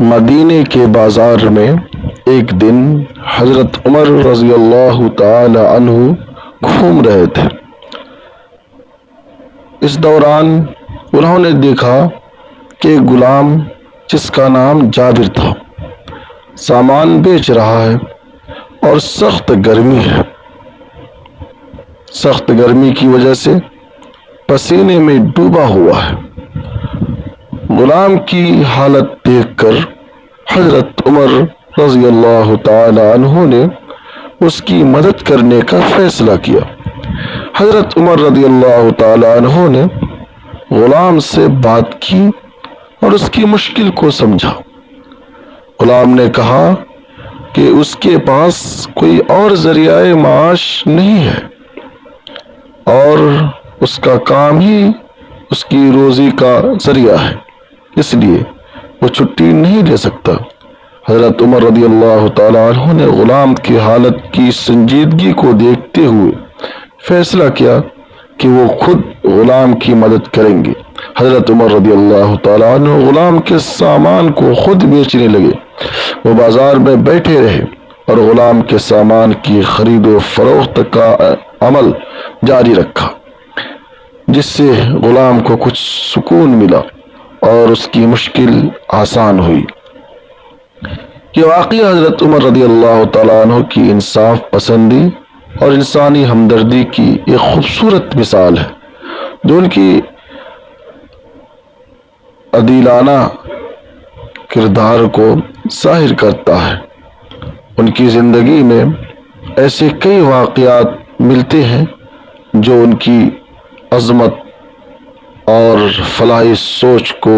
مدینے کے بازار میں ایک دن حضرت عمر رضی اللہ تعالی عنہ گھوم رہے تھے۔ اس دوران انہوں نے دیکھا کہ غلام جس کا نام جابر تھا سامان بیچ رہا ہے اور سخت گرمی ہے۔ سخت گرمی کی وجہ سے پسینے میں ڈوبا ہوا ہے۔ غلام کی حالت دیکھ کر حضرت عمر رضی اللہ تعالی عنہ نے اس کی مدد کرنے کا فیصلہ کیا۔ حضرت عمر رضی اللہ تعالی عنہ نے غلام سے بات کی اور اس کی مشکل کو سمجھا۔ غلام نے کہا کہ اس کے پاس کوئی اور ذریعہ معاش نہیں ہے اور اس کا کام ہی اس کی روزی کا ذریعہ ہے، اس لیے وہ چھٹی نہیں لے سکتا۔ حضرت عمر رضی اللہ تعالی عنہ نے غلام کی حالت کی سنجیدگی کو دیکھتے ہوئے فیصلہ کیا کہ وہ خود غلام کی مدد کریں گے۔ حضرت عمر رضی اللہ تعالی عنہ غلام کے سامان کو خود بیچنے لگے۔ وہ بازار میں بیٹھے رہے اور غلام کے سامان کی خرید و فروخت کا عمل جاری رکھا، جس سے غلام کو کچھ سکون ملا اور اس کی مشکل آسان ہوئی۔ یہ واقعہ حضرت عمر رضی اللہ تعالیٰ عنہ کی انصاف پسندی اور انسانی ہمدردی کی ایک خوبصورت مثال ہے، جو ان کی عادلانہ کردار کو ظاہر کرتا ہے۔ ان کی زندگی میں ایسے کئی واقعات ملتے ہیں جو ان کی عظمت اور فلاحی سوچ کو